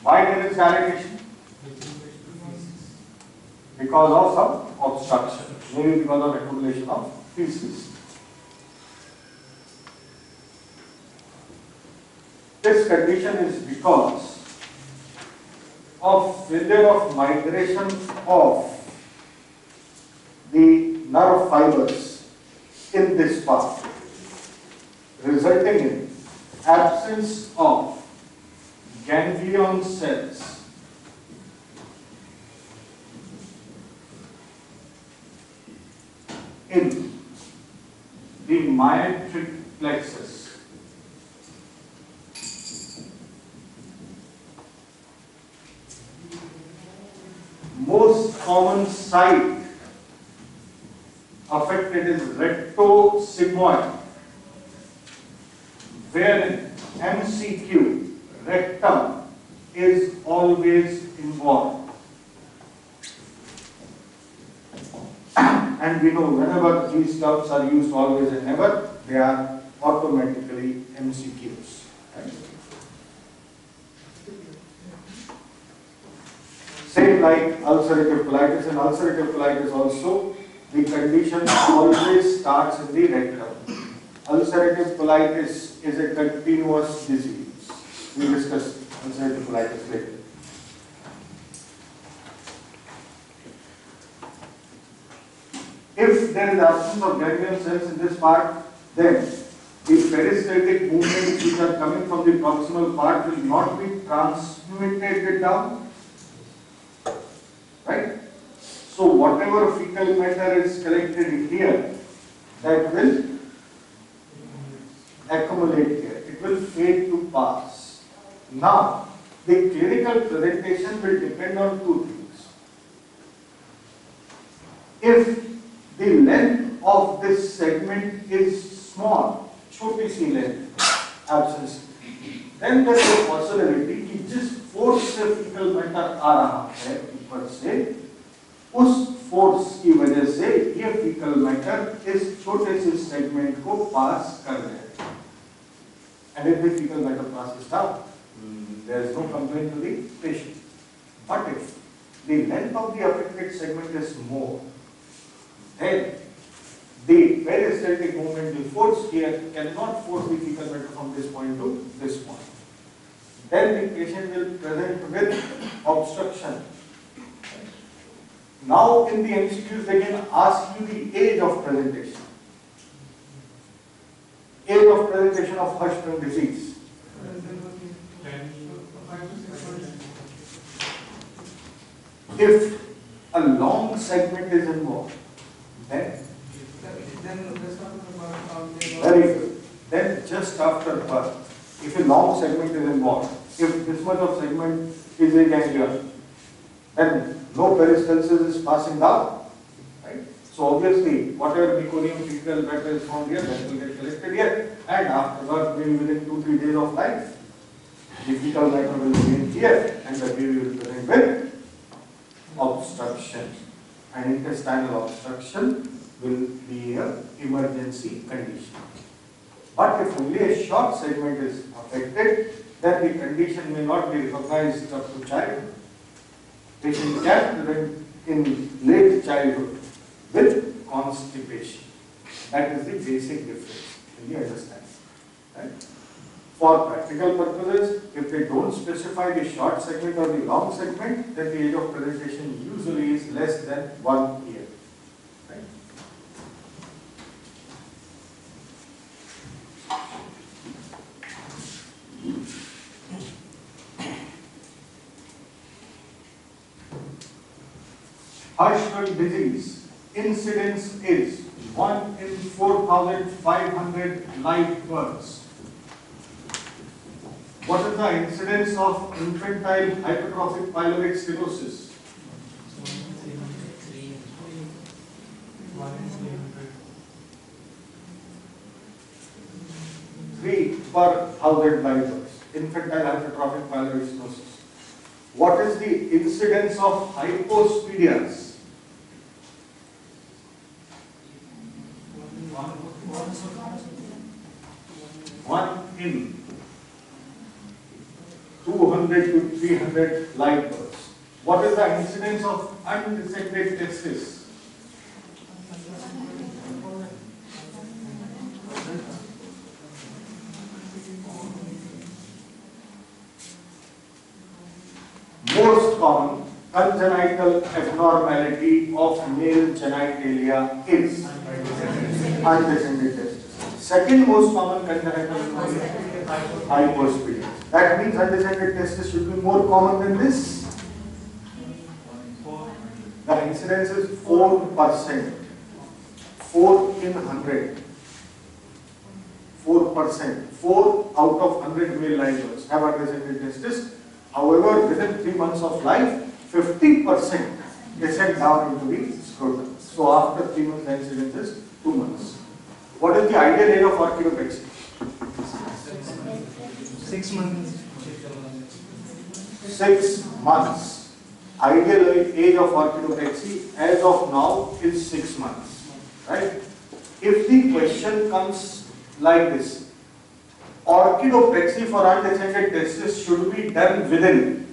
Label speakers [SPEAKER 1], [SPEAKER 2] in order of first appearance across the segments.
[SPEAKER 1] Why there is dilatation? Because of some obstruction, maybe because of accumulation of feces. This condition is because of failure of migration of the nerve fibers in this part, resulting in absence of ganglion cells in the myotic plexus. Most common site affected is rectosigmoid, wherein MCQ, rectum, is always involved. And we know whenever these terms are used, always and never, they are automatically MCQs. Right? Same like ulcerative colitis. In ulcerative colitis also, the condition always starts in the rectum. Ulcerative colitis is a continuous disease. We will discuss ulcerative colitis later. If there is absence of ganglion cells in this part, then the peristaltic movements which are coming from the proximal part will not be transmitted down. Right? So whatever fecal matter is collected here, that will accumulate here. It will fade to pass. Now, the clinical presentation will depend on two things. If the length of this segment is small, छोटी सी length, absence, then there is a possibility कि जिस force से fecal matter आ रहा है ऊपर से, उस force की वजह से ये fecal matter इस छोटे से segment को pass कर देगा. And if the fecal matter passes down, there is no complaint to the patient. But if the length of the affected segment is more, then the peristaltic movement, the force here cannot force the fecal matter from this point to this point. Then the patient will present with obstruction. Now in the MCQs they can ask you the age of presentation. Age of presentation of Hirschsprung disease. If a long segment is involved, then very good. Then just after birth, if a long segment is involved, if this much of segment is a ganglion, then no peristalsis is passing down. Right? So obviously, whatever meconium fecal matter is found here, that will get collected here, and after birth, maybe within 2-3 days of life, the fecal matter will remain here, and the baby will present with obstruction. And intestinal obstruction will be an emergency condition. But if only a short segment is affected, then the condition may not be recognized up to childhood. Patient can present in late childhood with constipation. That is the basic difference. Can you understand? Right? For practical purposes, if they don't specify the short segment or the long segment, then the age of presentation usually is less than 1 year. Right? Hirschsprung disease incidence is 1 in 4,500 live births. What is the incidence of infantile hypertrophic pyloric stenosis? 3 per 1,000 live births. Infantile hypertrophic pyloric stenosis. What is the incidence of hypospadias? 1 in 200 200 to 300 live births. What is the incidence of undissected testis? Most common congenital abnormality of male genitalia is undescended testis. Second most common congenital abnormality, hypospidia. That means undescended testis should be more common than this. The incidence is 4%. 4 in 100. 4%. 4 out of 100 male live births have undescended testis. However, within 3 months of life, 50% descend down into the scrotum. So after 3 months, the incidence is 2 months. What is the ideal age of orchidopexy?
[SPEAKER 2] 6 months.
[SPEAKER 1] 6 months. Ideal age of orchidopexy as of now is 6 months. Right? If the question comes like this, orchidopexy for undescended testis should be done within,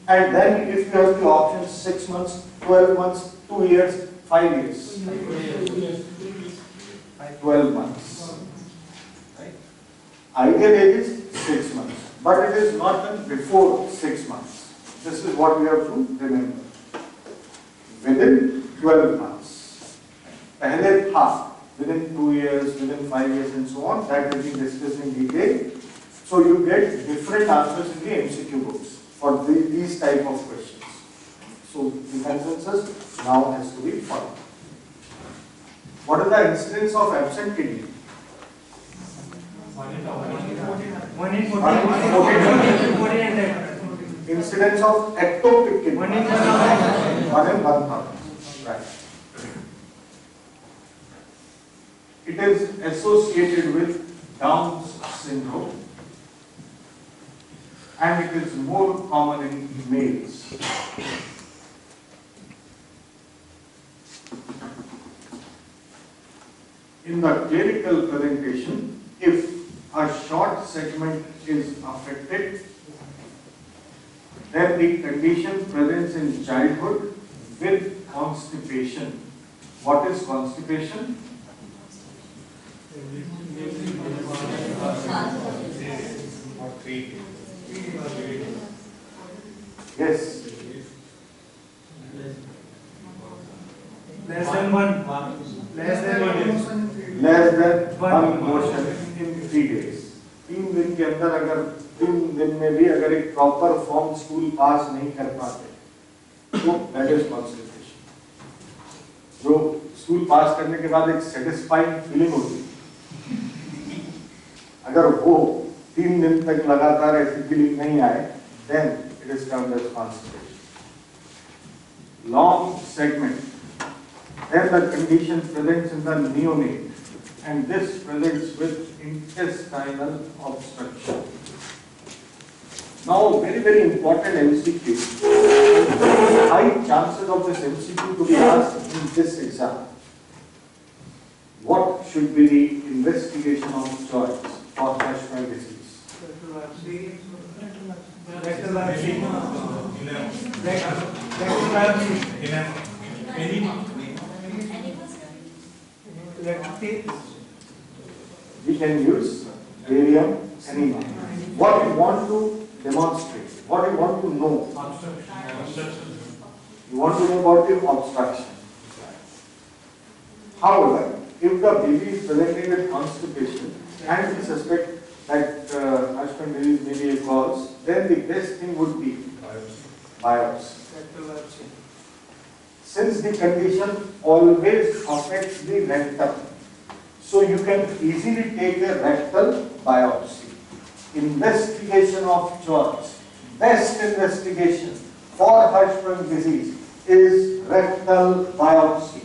[SPEAKER 1] and then if you have the options 6 months, 12 months, 2 years, 5 years. 12 months. Right? Ideal age is 6 months, but it is not done before 6 months. This is what we have to remember. Within 12 months. Pehle tha. Within 2 years, within 5 years, and so on. That will be discussed in detail. So you get different answers in the MCQ books for these type of questions. So the consensus now has to be followed. What is the incidence of absent kidney?
[SPEAKER 2] 1 in 14.
[SPEAKER 1] Incidence of ectopic kidney?
[SPEAKER 2] 1 in 1,000.
[SPEAKER 1] 1 in 1,000. Right. It is associated with Down's syndrome, and it is more common in males. In the clinical presentation, if a short segment is affected, then the condition presents in childhood with constipation. What is constipation? Yes.
[SPEAKER 2] Less than 1. Less than 1.
[SPEAKER 1] Less than 1 motion in 3 days. 3 दिन के अंदर अगर 3 दिन में भी अगर एक proper form school पास नहीं कर पाते तो दैट इज कॉन्स्टिपेशन. जो स्कूल पास करने के बाद एक सेटिस्फाइंग फीलिंग होती है, अगर वो 3 दिन तक लगातार ऐसी फीलिंग नहीं आए, then it is termed as constipation. Long segment, then the condition presents in the neonate, and this presents with intestinal obstruction. Now, very important MCQ. High chances of this MCQ to be asked in this exam. What should be the investigation of choice for Hirschsprung disease? We can use barium enema. What we want to demonstrate, what we want to know. You want to know about the obstruction. However, if the baby is presenting with constipation and we suspect that Hirschsprung disease may be a cause, then the best thing would be biopsy. Since the condition always affects the rectum, so you can easily take a rectal biopsy. Investigation of choice, best investigation for Hirschsprung disease is rectal biopsy.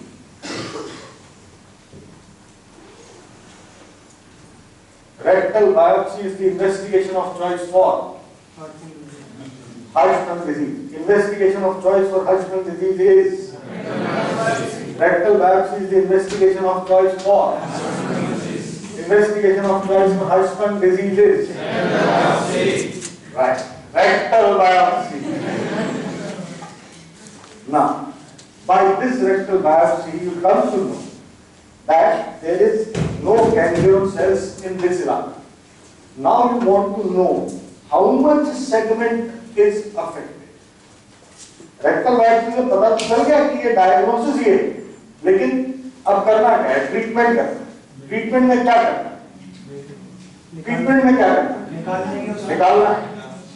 [SPEAKER 1] Rectal biopsy is the investigation of choice for Hirschsprung disease. Investigation of choice for Hirschsprung disease is rectal biopsy is the investigation of choice for investigation of choice for Hirschsprung disease is right. come to know that there is no ganglion cells in this elastic. Now you want to know how much segment is affected. Rectal biopsy से पता चल गया कि ये diagnosis ये, लेकिन अब करना क्या है? ट्रीटमेंट करना। ट्रीटमेंट में क्या करना? ट्रीटमेंट में क्या करना? निकालना।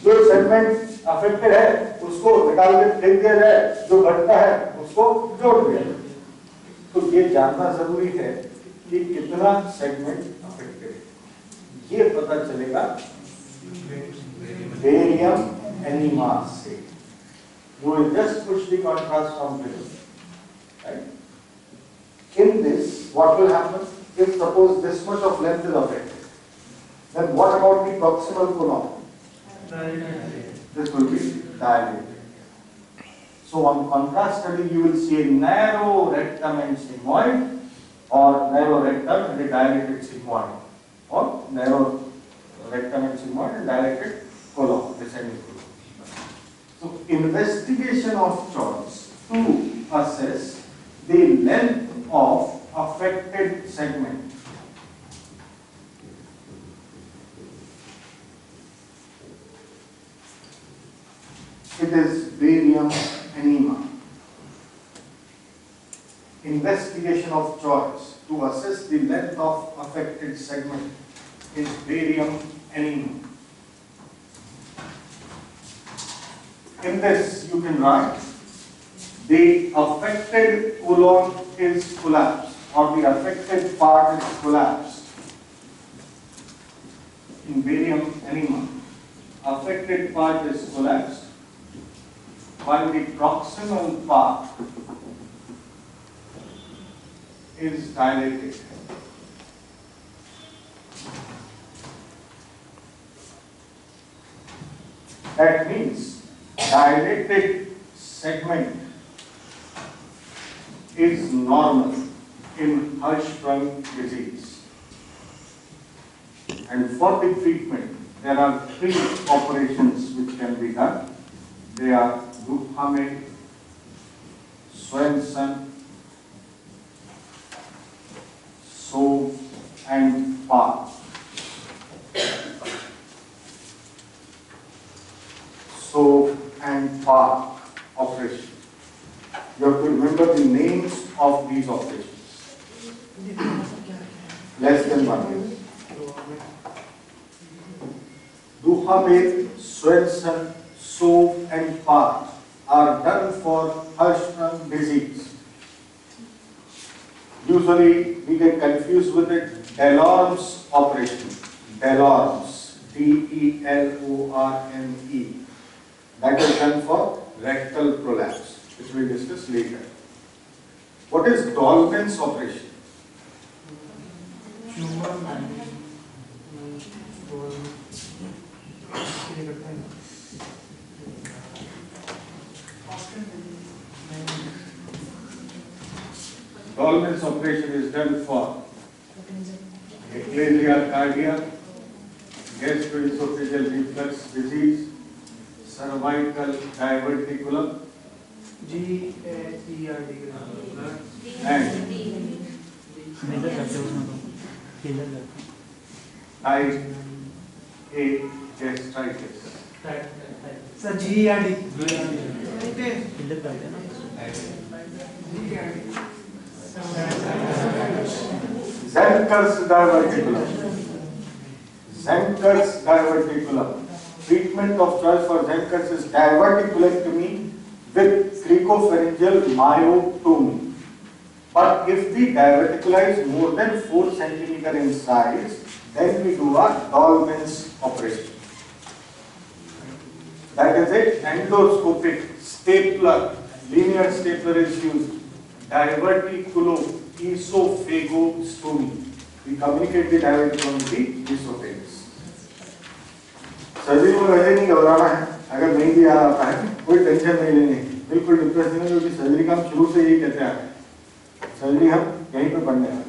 [SPEAKER 1] जो सेगमेंट अफेक्टेड है उसको निकाल के फेंक दिया जाए, जो घटता है उसको जोड़ दिया जाए। तो ये जानना जरूरी है कि कितना सेगमेंट अफेक्टेड है। ये पता चलेगा बेरियम एनीमा से। You will just push the contrast from below, right? In this, what will happen? If suppose this much of length is affected, then what about the proximal column? This will be dilated. So on contrast study, you will see a narrow rectum and sigmoid, or narrow rectum and a dilated sigmoid, or narrow rectum and sigmoid and dilated column, descending column. So investigation of choice to assess the length of affected segment. It is barium anemia. Investigation of choice to assess the length of affected segment is barium anemia. In this, you can write the affected colon is collapsed, or the affected part is collapsed. In barium anemia, affected part is collapsed, while the proximal part is dilated. That means dilated segment is normal in Hirschsprung disease. And for the treatment, there are 3 operations which can be done. They are gupta, Swenson, Sove and Park. Sove and Park operation. You have to remember the names of these operations. Less than 1 year. Duhamel, Swenson, Sove and Park are done for Hirschsprung disease. Usually we get confused with it. Delorme's operation. Delorme's. D-E-L-O-R-M-E. That is done for rectal prolapse, which we will discuss later. What is Dolman's operation? Dolman's operation is done for ecclesial cardia, gastroesophageal reflux disease, cervical diverticulum,
[SPEAKER 2] G-A-E-R-D
[SPEAKER 1] and type A gastritis.
[SPEAKER 2] Sir, G-E-R-D.
[SPEAKER 1] Zenker's diverticulum. Zenker's diverticulum. Treatment of choice for Zenker's is diverticulectomy with cricopharyngeal myotomy. But if the diverticula is more than 4 cm in size, then we do a Dolman's operation. That is it. Endoscopic stapler, linear stapler is used. Diverticulo-esophagostomy. We communicate the diverticulum with the esophagus. Surgery में वैसे नहीं घबराना है। अगर नहीं भी आ रहा है कोई टेंशन नहीं लेनी, बिल्कुल डिप्रेस नहीं, क्योंकि सर्जरी का हम शुरू से यही कहते हैं, सर्जरी हम यहीं पे पढ़ने हैं।